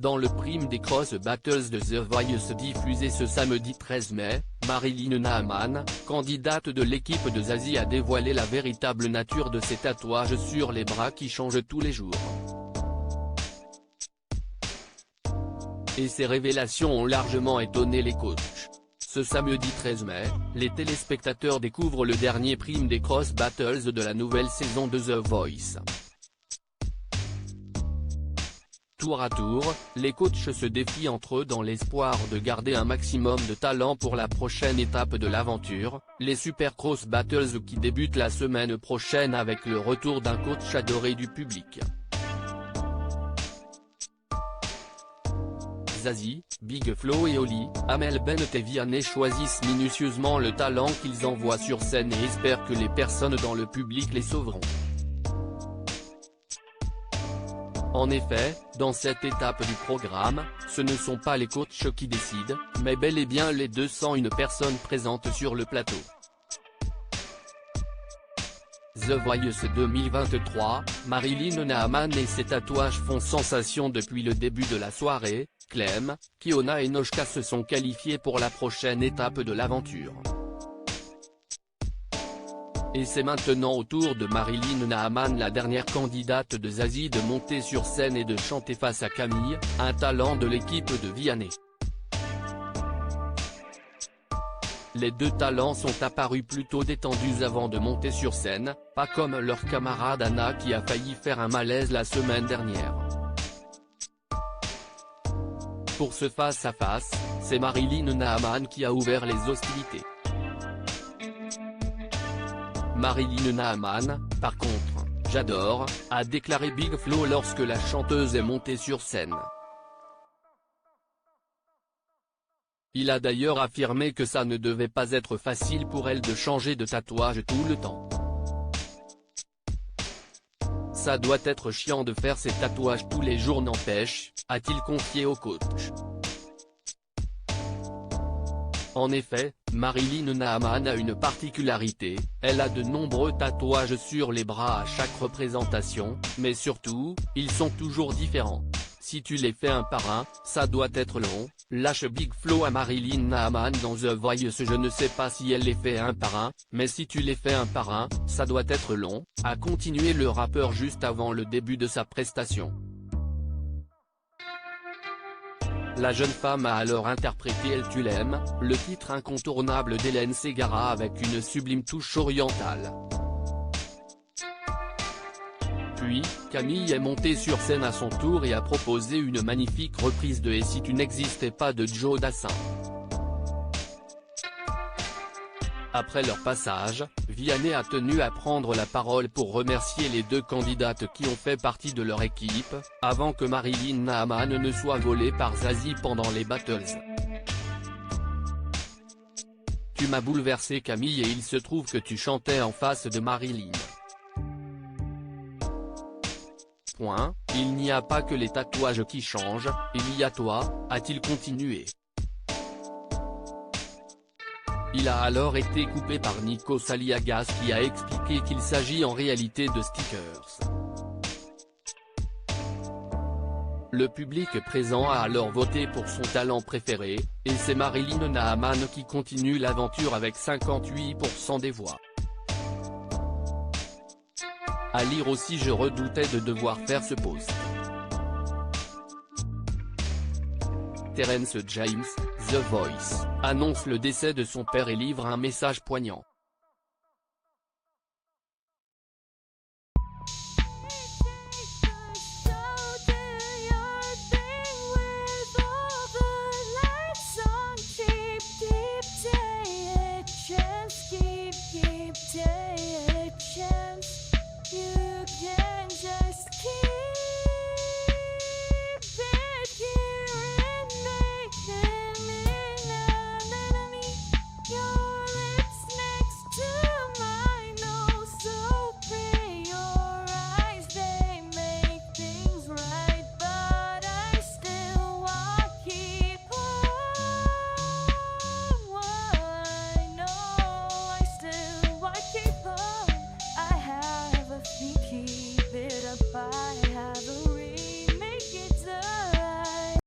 Dans le prime des Cross Battles de The Voice diffusé ce samedi 13 mai, Marilyn Naaman, candidate de l'équipe de Zazie, a dévoilé la véritable nature de ses tatouages sur les bras qui changent tous les jours. Et ces révélations ont largement étonné les coachs. Ce samedi 13 mai, les téléspectateurs découvrent le dernier prime des Cross Battles de la nouvelle saison de The Voice. Tour à tour, les coachs se défient entre eux dans l'espoir de garder un maximum de talent pour la prochaine étape de l'aventure, les Super Cross Battles qui débutent la semaine prochaine avec le retour d'un coach adoré du public. Zazie, Big Flo et Oli, Amel Bent et Vianney choisissent minutieusement le talent qu'ils envoient sur scène et espèrent que les personnes dans le public les sauveront. En effet, dans cette étape du programme, ce ne sont pas les coachs qui décident, mais bel et bien les 201 personnes présentes sur le plateau. The Voice 2023, Marilyn Naaman et ses tatouages font sensation depuis le début de la soirée. Clem, Kiona et Noshka se sont qualifiés pour la prochaine étape de l'aventure. Et c'est maintenant au tour de Marilyn Naaman, la dernière candidate de Zazie, de monter sur scène et de chanter face à Camille, un talent de l'équipe de Vianney. Les deux talents sont apparus plutôt détendus avant de monter sur scène, pas comme leur camarade Anna qui a failli faire un malaise la semaine dernière. Pour ce face-à-face, c'est Marilyn Naaman qui a ouvert les hostilités. Marilyn Naaman, par contre, « J'adore », a déclaré Big Flo lorsque la chanteuse est montée sur scène. Il a d'ailleurs affirmé que ça ne devait pas être facile pour elle de changer de tatouage tout le temps. Ça doit être chiant de faire ses tatouages tous les jours, n'empêche, a-t-il confié au coach. En effet, Marilyn Naaman a une particularité, elle a de nombreux tatouages sur les bras à chaque représentation, mais surtout, ils sont toujours différents. Si tu les fais un par un, ça doit être long, lâche Big Flo à Marilyn Naaman dans The Voice. Je ne sais pas si elle les fait un par un, mais si tu les fais un par un, ça doit être long, a continué le rappeur juste avant le début de sa prestation. La jeune femme a alors interprété Elle tu l'aimes, le titre incontournable d'Hélène Ségara avec une sublime touche orientale. Puis, Camille est montée sur scène à son tour et a proposé une magnifique reprise de Et si tu n'existais pas de Joe Dassin. Après leur passage, Vianney a tenu à prendre la parole pour remercier les deux candidates qui ont fait partie de leur équipe, avant que Marilyn Naaman ne soit volée par Zazie pendant les battles. Tu m'as bouleversé Camille, et il se trouve que tu chantais en face de Marilyn. Il n'y a pas que les tatouages qui changent, il y a toi, a-t-il continué. Il a alors été coupé par Nico Saliagas qui a expliqué qu'il s'agit en réalité de stickers. Le public présent a alors voté pour son talent préféré, et c'est Marilyn Naaman qui continue l'aventure avec 58% des voix. À lire aussi: je redoutais de devoir faire ce post. Terence James, The Voice, annonce le décès de son père et livre un message poignant. Keep